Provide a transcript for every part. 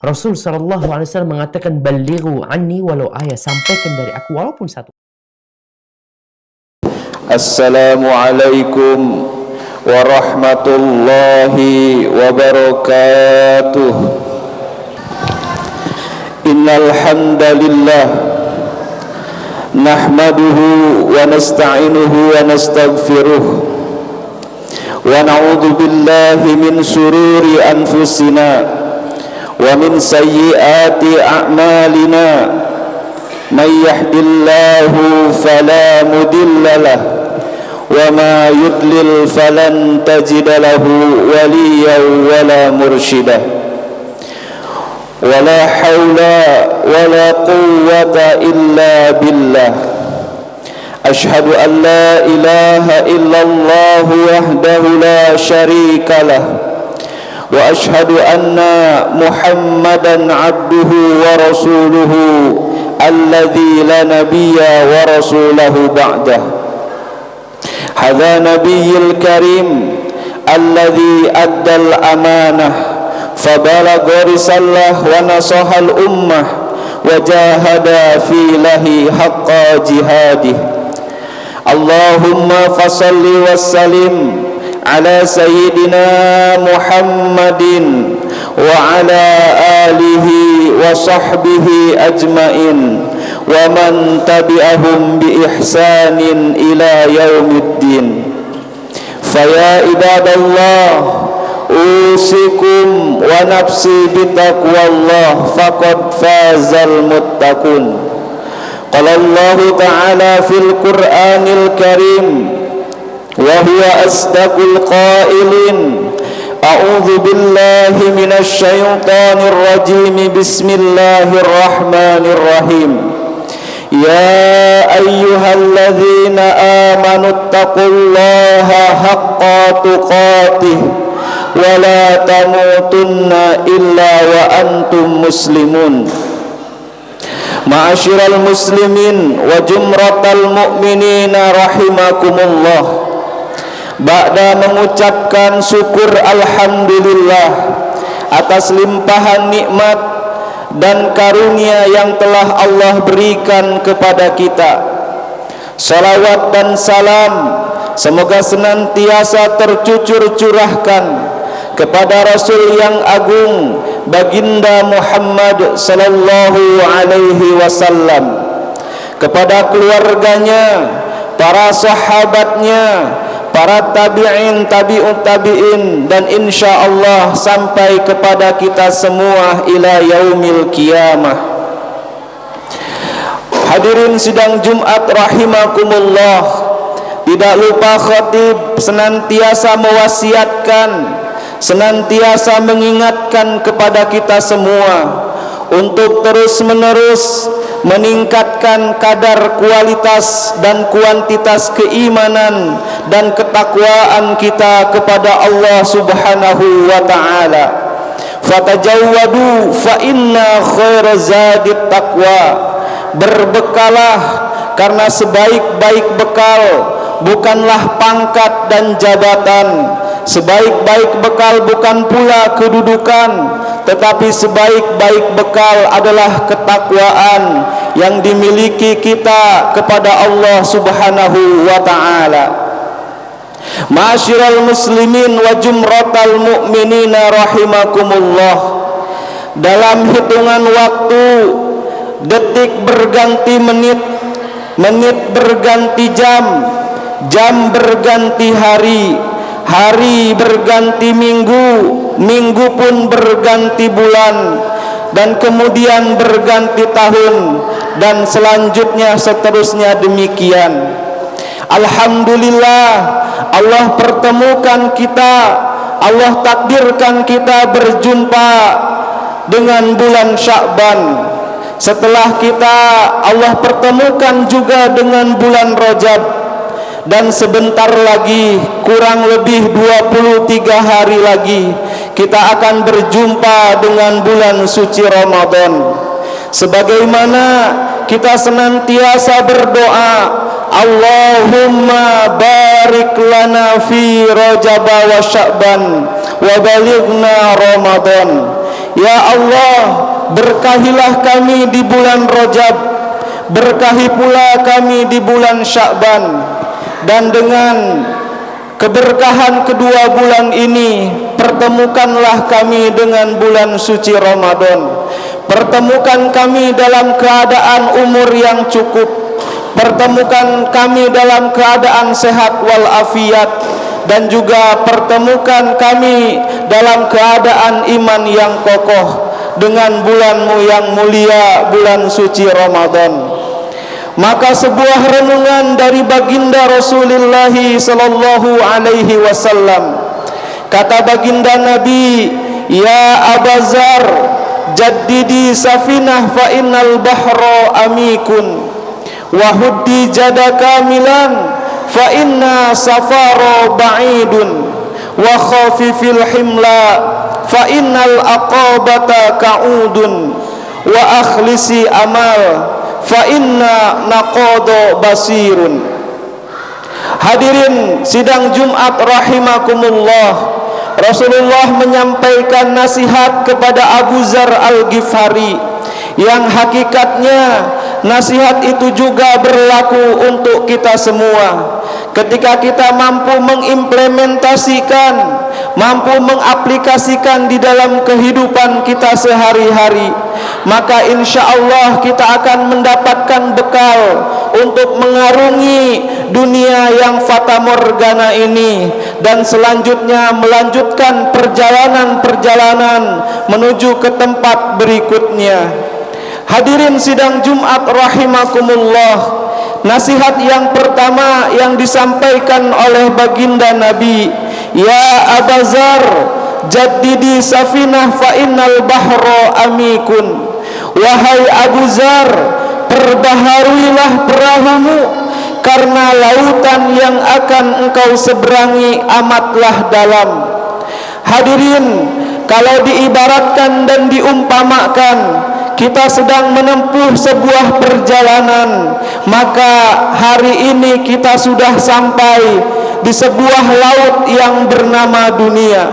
Rasul sallallahu alaihi wasallam mengatakan, "Ballighu anni walau ayat." Sampaikan dari aku walaupun satu. Assalamualaikum warahmatullahi wabarakatuh. Innal hamdalillah nahmaduhu wa nasta'inuhu wa nastaghfiruh wa na'udzu billahi min shururi anfusina wa min sayyiati a'malina. May yahdihillahu fala mudilla lahu wa ma yudlil falan tajida lahu waliyyan wala mursyida. Wala haula wala quwwata illa billah. Ashhadu an la ilaha illallah wahdahu la syarika lah. Wa ashhadu anna Muhammadan abduhu wa rasuluhu alladzi la nabiyya wa rasulahu ba'dah. Hadza nabiyyul karim alladzi addal amanah fabalagha risalah wa nasahal ummah wa jahada fillahi haqqa jihadih. Allahumma fasalli wa sallim ala sayyidina Muhammadin wa ala alihi wa sahbihi ajmain wa man tabi'ahum bi ihsanin ila yaumiddin. Faya ibadallah, usikum wa nafsi bitaqwallah faqad fazal muttaqun. Qala Allah ta'ala fil Qur'anil Karim wa huwa asdaqul qailin. A'udzu billahi minasy syaithanir rajim. Bismillahirrahmanirrahim. Ya ayyuhalladzina amanu taqullaha haqqa tuqatih wa la tamutunna illa wa antum muslimun. Ma'asyiral muslimin wa jumratal mu'minina rahimakumullah. Ba'da mengucapkan syukur alhamdulillah atas limpahan nikmat dan karunia yang telah Allah berikan kepada kita, salawat dan salam semoga senantiasa tercucur curahkan kepada Rasul yang agung, baginda Muhammad sallallahu alaihi wasallam, kepada keluarganya, para sahabatnya, para tabi'in, tabi'ut tabi'in, dan insyaallah sampai kepada kita semua ila yaumil qiyamah. Hadirin sidang Jumat rahimakumullah, tidak lupa khatib senantiasa mewasiatkan, senantiasa mengingatkan kepada kita semua untuk terus-menerus meningkatkan kadar kualitas dan kuantitas keimanan dan ketakwaan kita kepada Allah Subhanahu wa taala. Fatajawwadu fa inna khairaz zadit taqwa. Berbekalah karena sebaik-baik bekal bukanlah pangkat dan jabatan. Sebaik-baik bekal bukan pula kedudukan, tetapi sebaik-baik bekal adalah ketakwaan yang dimiliki kita kepada Allah Subhanahu wa taala. Ma'asyiral muslimin wa jumratal mu'minina rahimakumullah. Dalam hitungan waktu, detik berganti menit, menit berganti jam, jam berganti hari, hari berganti minggu, minggu pun berganti bulan, dan kemudian berganti tahun, dan selanjutnya seterusnya demikian. Alhamdulillah, Allah pertemukan kita, Allah takdirkan kita berjumpa dengan bulan Sya'ban. Setelah kita, Allah pertemukan juga dengan bulan Rajab. Dan sebentar lagi, kurang lebih 23 hari lagi, kita akan berjumpa dengan bulan suci Ramadan. Sebagaimana kita senantiasa berdoa, Allahumma barik lana fi Rajab wa Sya'ban wa balighna Ramadan. Ya Allah, berkahilah kami di bulan Rajab, berkahi pula kami di bulan Sya'ban, dan dengan keberkahan kedua bulan ini pertemukanlah kami dengan bulan suci Ramadan. Pertemukan kami dalam keadaan umur yang cukup, pertemukan kami dalam keadaan sehat walafiat, dan juga pertemukan kami dalam keadaan iman yang kokoh dengan bulan-Mu yang mulia, bulan suci Ramadan. Maka sebuah renungan dari baginda Rasulullah sallallahu alaihi wasallam, kata baginda Nabi, ya Abazar, jaddidi safinah fa innal bahra amikun wa huddi jadaka milan fa inna safara ba'idun wa khafifil himla fa innal aqabata ka'udun wa akhlisi amal fa inna naqada basirun. Hadirin sidang Jumat rahimakumullah, Rasulullah menyampaikan nasihat kepada Abu Zar Al-Ghifari yang hakikatnya nasihat itu juga berlaku untuk kita semua. Ketika kita mampu mengimplementasikan, mampu mengaplikasikan di dalam kehidupan kita sehari-hari, maka insya Allah kita akan mendapatkan bekal untuk mengarungi dunia yang fata morgana ini, dan selanjutnya melanjutkan perjalanan-perjalanan menuju ke tempat berikutnya. Hadirin sidang Jumat rahimakumullah, nasihat yang pertama yang disampaikan oleh baginda Nabi, ya Abazar, jaddidi safinah fa innal bahra amikun. Wahai Abu Zar, perbaharuilah perahumu karena lautan yang akan engkau seberangi amatlah dalam. Hadirin, kalau diibaratkan dan diumpamakan kita sedang menempuh sebuah perjalanan, maka hari ini kita sudah sampai di sebuah laut yang bernama dunia.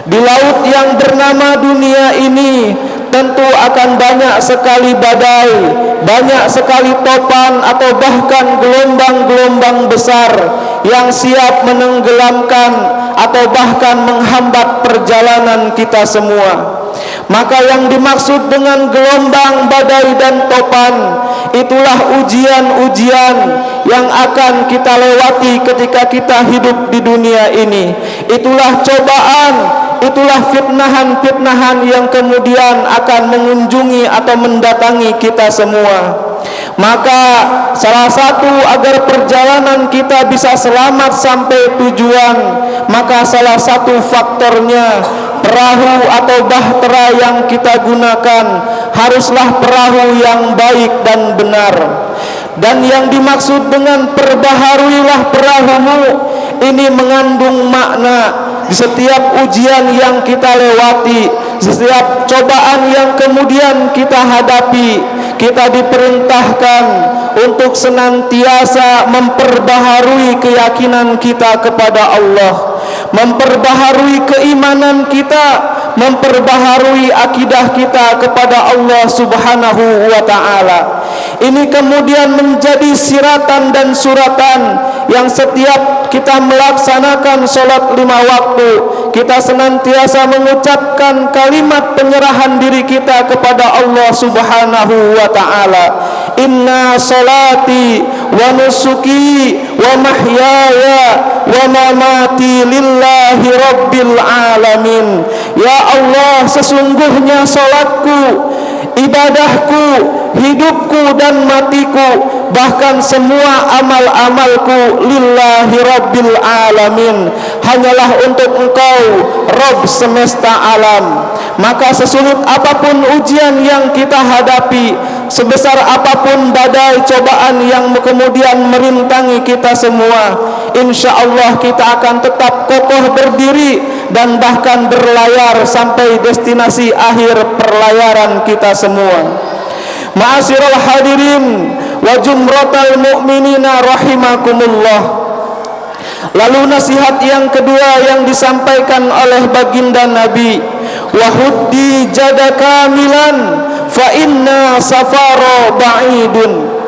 Di laut yang bernama dunia ini tentu akan banyak sekali badai, banyak sekali topan atau bahkan gelombang-gelombang besar yang siap menenggelamkan atau bahkan menghambat perjalanan kita semua. Maka yang dimaksud dengan gelombang, badai dan topan, itulah ujian-ujian yang akan kita lewati ketika kita hidup di dunia ini. Itulah cobaan, itulah fitnahan-fitnahan yang kemudian akan mengunjungi atau mendatangi kita semua. Maka salah satu agar perjalanan kita bisa selamat sampai tujuan, maka salah satu faktornya perahu atau bahtera yang kita gunakan haruslah perahu yang baik dan benar. Dan yang dimaksud dengan perbaharuilah perahumu ini mengandung makna. Di setiap ujian yang kita lewati, setiap cobaan yang kemudian kita hadapi, kita diperintahkan untuk senantiasa memperbaharui keyakinan kita kepada Allah, memperbaharui keimanan kita, memperbaharui akidah kita kepada Allah Subhanahu wa ta'ala. Ini kemudian menjadi siratan dan suratan yang setiap kita melaksanakan sholat 5 waktu, kita senantiasa mengucapkan kalimat penyerahan diri kita kepada Allah Subhanahu wa ta'ala. Inna salati wa nusuki wa mahyaya wa mamati lillahi rabbil alamin. Ya Allah, sesungguhnya salatku, ibadahku, hidupku dan matiku, bahkan semua amal-amalku lillahi rabbil alamin, hanyalah untuk Engkau Rabb semesta alam. Maka sesulit apapun ujian yang kita hadapi, sebesar apapun badai cobaan yang kemudian merintangi kita semua, insya Allah kita akan tetap kokoh berdiri dan bahkan berlayar sampai destinasi akhir perlayaran kita semua. Ma'asyiral hadirin wa jumratal mu'minina rahimakumullah. Lalu nasihat yang kedua yang disampaikan oleh baginda Nabi, wa huddi jada kamilan fa inna safara ba'idun.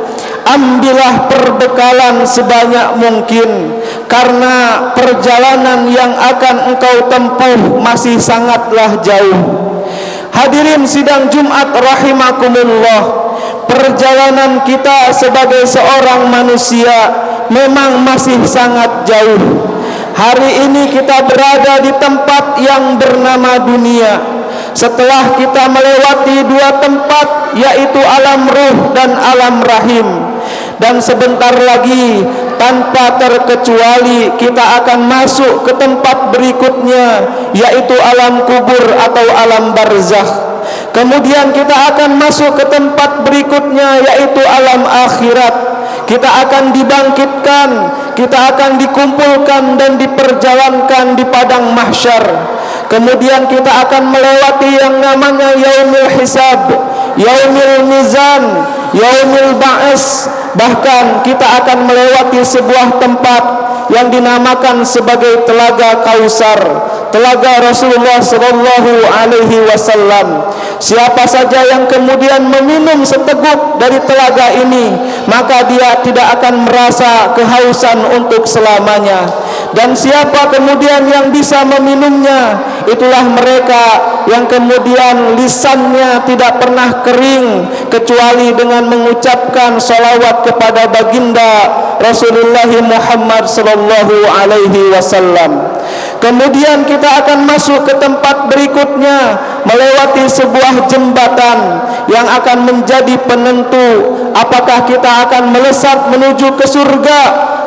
Ambillah perbekalan sebanyak mungkin karena perjalanan yang akan engkau tempuh masih sangatlah jauh. Hadirin sidang Jumat rahimakumullah, perjalanan kita sebagai seorang manusia memang masih sangat jauh. Hari ini kita berada di tempat yang bernama dunia. Setelah kita melewati dua tempat, yaitu alam ruh dan alam rahim, dan sebentar lagi tanpa terkecuali kita akan masuk ke tempat berikutnya, yaitu alam kubur atau alam barzakh. Kemudian kita akan masuk ke tempat berikutnya, yaitu alam akhirat. Kita akan dibangkitkan, kita akan dikumpulkan dan diperjalankan di padang mahsyar. Kemudian kita akan melewati yang namanya yaumil hisab, yaumil mizan, yaumil ba'as. Bahkan kita akan melewati sebuah tempat yang dinamakan sebagai Telaga Kausar, telaga Rasulullah sallallahu alaihi wasallam. Siapa saja yang kemudian meminum seteguk dari telaga ini, maka dia tidak akan merasa kehausan untuk selamanya. Dan siapa kemudian yang bisa meminumnya, itulah mereka yang kemudian lisannya tidak pernah kering kecuali dengan mengucapkan salawat kepada baginda Rasulullah Muhammad sallallahu alaihi wasallam. Kemudian kita akan masuk ke tempat berikutnya, melewati sebuah jembatan yang akan menjadi penentu apakah kita akan melesat menuju ke surga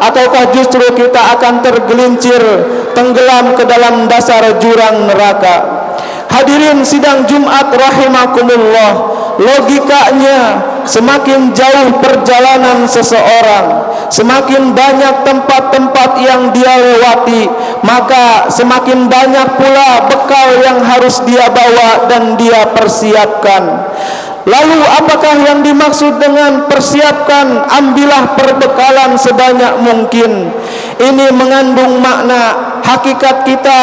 ataukah justru kita akan tergelincir tenggelam ke dalam dasar jurang neraka. Hadirin sidang Jumat rahimakumullah, logikanya semakin jauh perjalanan seseorang, semakin banyak tempat-tempat yang dia lewati, maka semakin banyak pula bekal yang harus dia bawa dan dia persiapkan. Lalu apakah yang dimaksud dengan persiapkan ambillah perbekalan sebanyak mungkin? Ini mengandung makna hakikat kita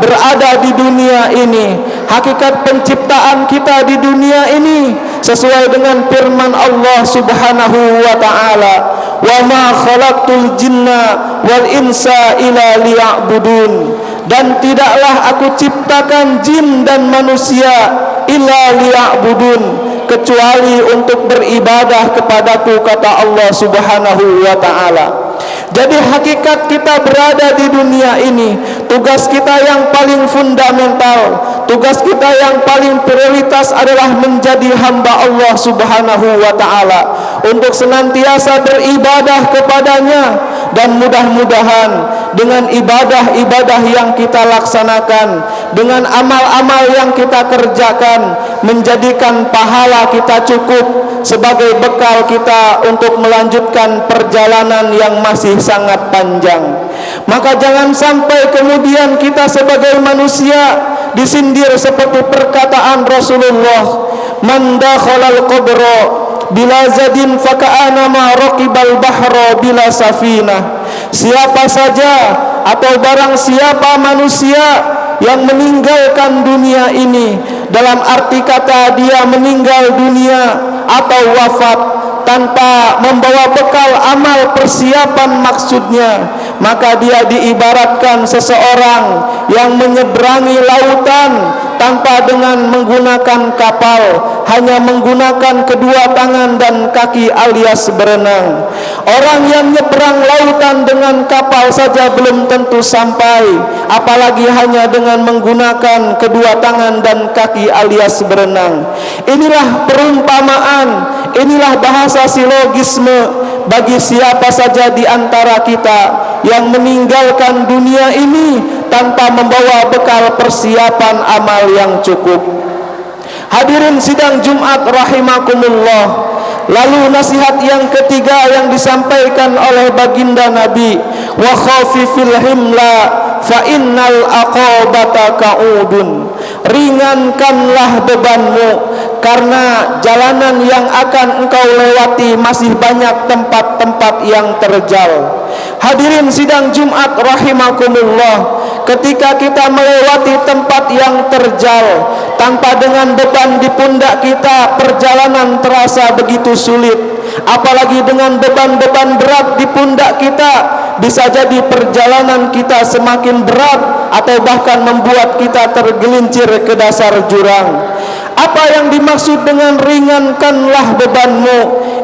berada di dunia ini, hakikat penciptaan kita di dunia ini sesuai dengan firman Allah Subhanahu wa taala, "Wa ma khalaqtul jinna wal insa illa liya'budun." Dan tidaklah aku ciptakan jin dan manusia illa liya'budun, kecuali untuk beribadah kepadaku, kata Allah Subhanahu wa taala. Jadi hakikat kita berada di dunia ini, tugas kita yang paling fundamental, tugas kita yang paling prioritas adalah menjadi hamba Allah Subhanahu wa taala, untuk senantiasa beribadah kepadanya. Dan mudah-mudahan dengan ibadah-ibadah yang kita laksanakan, dengan amal-amal yang kita kerjakan, menjadikan pahala kita cukup sebagai bekal kita untuk melanjutkan perjalanan yang masih sangat panjang. Maka jangan sampai kemudian kita sebagai manusia disindir seperti perkataan Rasulullah, "Man dakhalal qabra bila zadin faka'anama raqibal bahra bila safinah." Siapa saja atau barang siapa manusia yang meninggalkan dunia ini, dalam arti kata dia meninggal dunia atau wafat tanpa membawa bekal amal persiapan maksudnya, maka dia diibaratkan seseorang yang menyeberangi lautan tanpa dengan menggunakan kapal, hanya menggunakan kedua tangan dan kaki alias berenang. Orang yang nyeberang lautan dengan kapal saja belum tentu sampai, apalagi hanya dengan menggunakan kedua tangan dan kaki alias berenang. Inilah perumpamaan, inilah bahasa silogisme bagi siapa saja di antara kita yang meninggalkan dunia ini tanpa membawa bekal persiapan amal yang cukup. Hadirin sidang Jumat rahimakumullah, lalu nasihat yang ketiga yang disampaikan oleh baginda Nabi, wa khafifil himla fa innal aqabata ka'udun. Ringankanlah bebanmu karena jalanan yang akan engkau lewati masih banyak tempat-tempat yang terjal. Hadirin sidang Jumat rahimakumullah, ketika kita melewati tempat yang terjal tanpa dengan beban di pundak kita, perjalanan terasa begitu sulit. Apalagi dengan beban-beban berat di pundak kita, bisa jadi perjalanan kita semakin berat atau bahkan membuat kita tergelincir ke dasar jurang. Apa yang dimaksud dengan ringankanlah bebanmu?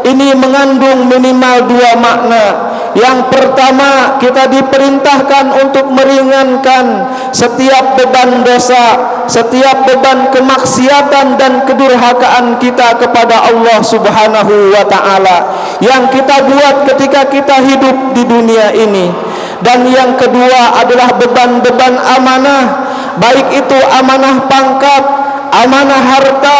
Ini mengandung minimal dua makna. Yang pertama, kita diperintahkan untuk meringankan setiap beban dosa, setiap beban kemaksiatan dan kedurhakaan kita kepada Allah Subhanahu wa ta'ala yang kita buat ketika kita hidup di dunia ini. Dan yang kedua adalah beban-beban amanah, baik itu amanah pangkat, amanah harta,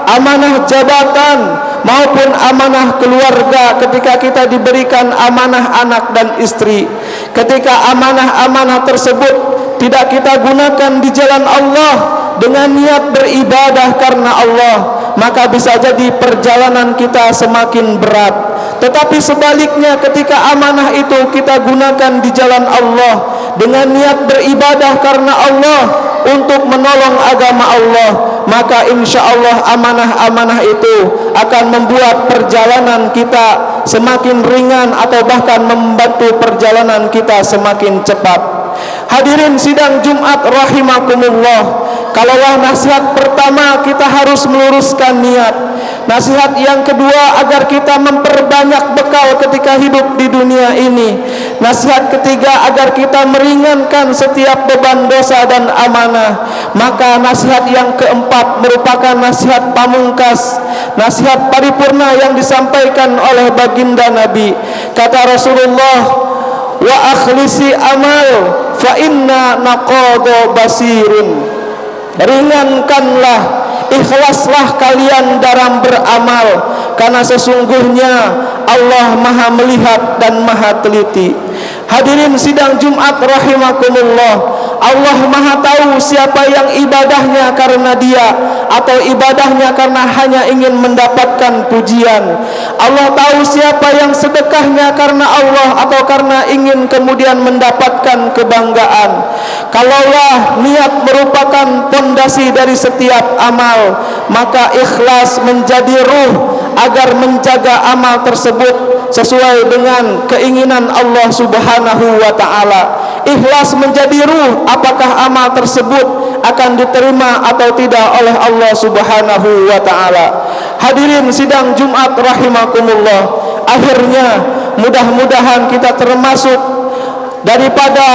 amanah jabatan, maupun amanah keluarga. Ketika kita diberikan amanah anak dan istri, ketika amanah-amanah tersebut tidak kita gunakan di jalan Allah dengan niat beribadah karena Allah, maka bisa jadi perjalanan kita semakin berat. Tetapi sebaliknya, ketika amanah itu kita gunakan di jalan Allah dengan niat beribadah karena Allah, untuk menolong agama Allah, maka insya Allah amanah-amanah itu akan membuat perjalanan kita semakin ringan atau bahkan membantu perjalanan kita semakin cepat. Hadirin sidang Jumat rahimakumullah, kalaulah nasihat pertama kita harus meluruskan niat, nasihat yang kedua agar kita memperbanyak bekal ketika hidup di dunia ini, nasihat ketiga agar kita meringankan setiap beban dosa dan amanah, maka nasihat yang keempat merupakan nasihat pamungkas, nasihat paripurna yang disampaikan oleh baginda Nabi. Kata Rasulullah, wa akhlisi amal fa inna naqada basirun. Ringankanlah, ikhlaslah kalian dalam beramal, karena sesungguhnya Allah Maha melihat dan Maha teliti. Hadirin sidang Jumat rahimakumullah, Allah Maha tahu siapa yang ibadahnya karena Dia atau ibadahnya karena hanya ingin mendapatkan pujian. Allah tahu siapa yang sedekahnya karena Allah atau karena ingin kemudian mendapatkan kebanggaan. Kalaulah niat merupakan pondasi dari setiap amal, maka ikhlas menjadi ruh agar menjaga amal tersebut sesuai dengan keinginan Allah Subhanahu wa ta'ala. Ikhlas menjadi ruh apakah amal tersebut akan diterima atau tidak oleh Allah Subhanahu wa ta'ala. Hadirin sidang Jumat rahimakumullah, akhirnya mudah-mudahan kita termasuk daripada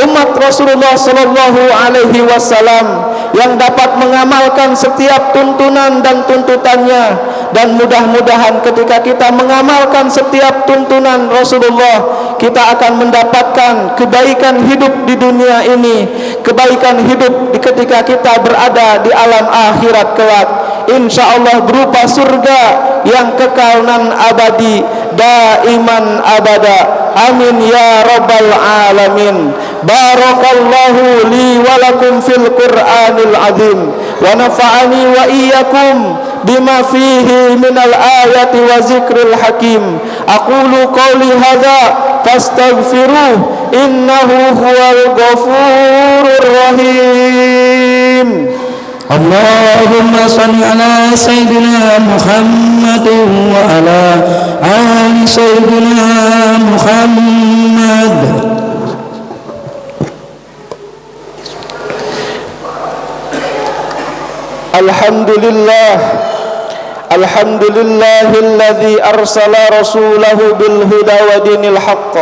umat Rasulullah sallallahu alaihi wasallam yang dapat mengamalkan setiap tuntunan dan tuntutannya, dan mudah-mudahan ketika kita mengamalkan setiap tuntunan Rasulullah, kita akan mendapatkan kebaikan hidup di dunia ini, kebaikan hidup ketika kita berada di alam akhirat kelak, insyaallah berupa surga yang kekal nan abadi, daiman abada. Amin ya rabbal alamin. Barakallahu li wa lakum fil Qur'anil azim, wa nafa'ani wa iyyakum bima fihi minal ayati wa zikril hakim. Aqulu qawli hadza fastaghfiruh innahu huwal ghafurur rahim. Allahumma salli ala Sayyidina Muhammad wa ala ali Sayyidina Muhammad. Alhamdulillah, alhamdulillahilladzi arsala rasulahu bil huda wa dinil haqq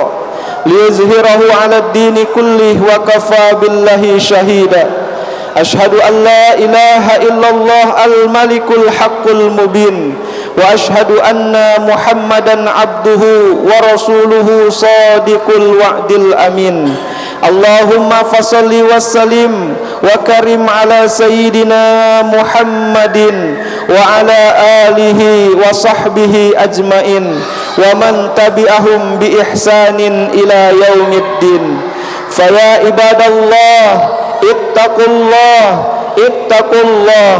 liyuzhirahu 'ala ad-dini kullih wa kafa billahi shahida. Ashhadu an la ilaha illallah al-malikul haqqul mubin, wa ashhadu anna Muhammadan abduhu wa rasuluhu sadiqul wa'dil amin. Allahumma fasalli wa sallim wa karim ala sayyidina Muhammadin wa ala alihi wa sahbihi ajmain wa man tabi'ahum bi ihsanin ila yaumiddin. Faya ibadallah ittaqullah ittaqullah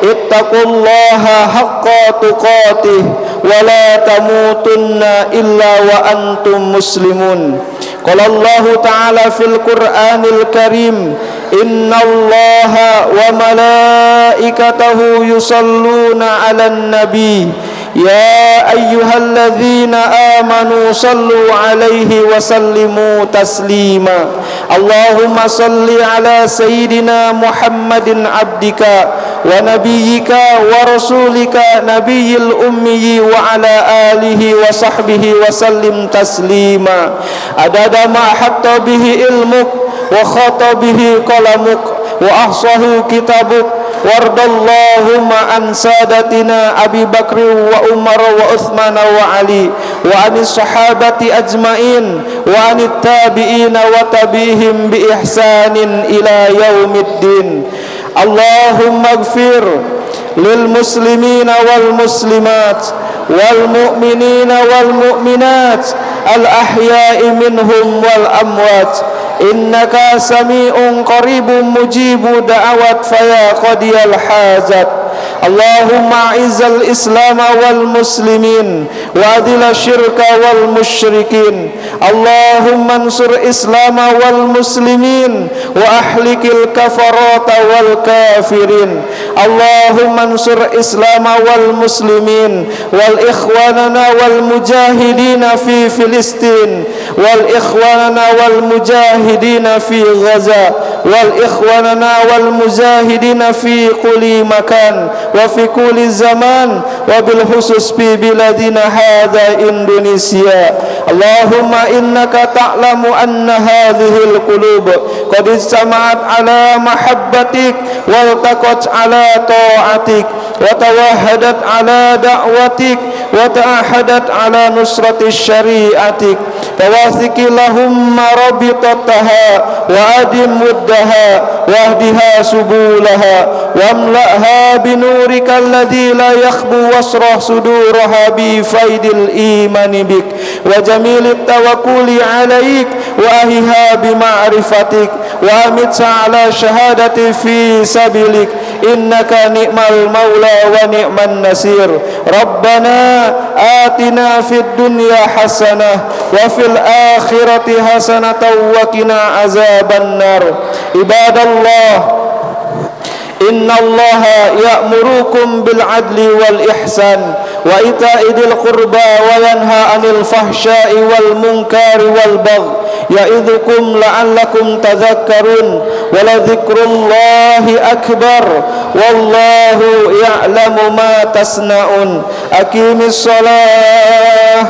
ittaqullaha haqqa tuqatih wa la tamutunna illa wa antum muslimun. Qala Allah Ta'ala fil Qur'anil Karim, innallaha wa malaikatahu yusalluna 'alan nabi ya ayyuhalladzina amanu sallu 'alaihi wa sallimu taslima. Allahumma salli ala sayyidina Muhammadin abdika wa nabiyyika wa rasulika nabiyil ummi wa ala alihi wa sahbihi wa sallim taslima. Adada ma hatta bihi ilmuk wa khata bihi qalamuk wa ahsahu kitabuk. Wardallahumma an sadatina Abi Bakr wa Umar wa Uthman wa Ali wa anis sahabati ajmain wa anit tabi'ina wa tabi'ihim bi ihsanin ila yaumiddin. Allahumma ighfir lil muslimina wal muslimat wal mu'minina wal mu'minat al ahya'i minhum wal amwat innaka sami'un qaribun mujibu da'awat faya qadiyal hajat. Allahumma izzal islam wal muslimin wa adil syirka wal musyrikin. Allahumma ansur islam wal muslimin wa ahlikil kafarata wal kafirin. Allahumma ansur islam wal muslimin wal ikhwanana wal mujahidina fi Filistin wal ikhwanana wal mujahidina fi Gaza wal ikhwanana wal mujahidina fi kulli makan wa fi kulli zaman wa bil khusus fi biladina hadha Indonesia. Allahumma innaka ta'lamu anna hadhihi al qulub qad istama'at ala mahabbatik wa taqat ala ta'atik wa tawahadat ala da'watik wa ta'ahadat ala nusrati syari'atik. Fawathiki lahum marabitataha wa adim muddaha wahdiha subulaha wamla'ha binurika alladhi la yakhbu wasrah suduraha bi faidil imani bik wa jamilit tawakkuli alaik wa ahiha bi ma'rifatik wa amitsa ala syahadati fi sabilik innaka ni'mal maula wa ni'man nasir. Rabbana atina fid dunya hasanah wa fil akhirati hasanatan wa qina azaban nar. Ibadallah, inna allaha ya'murukum bil adli wal ihsan wa ita'i dzil qurba wa yanha 'anil fahsya'i wal munkari wal baghi ya'idzukum la'allakum tadhakkarun wa la dzikrullahi akbar wallahu ya'lamu ma tasna'un. Aqimis shalah.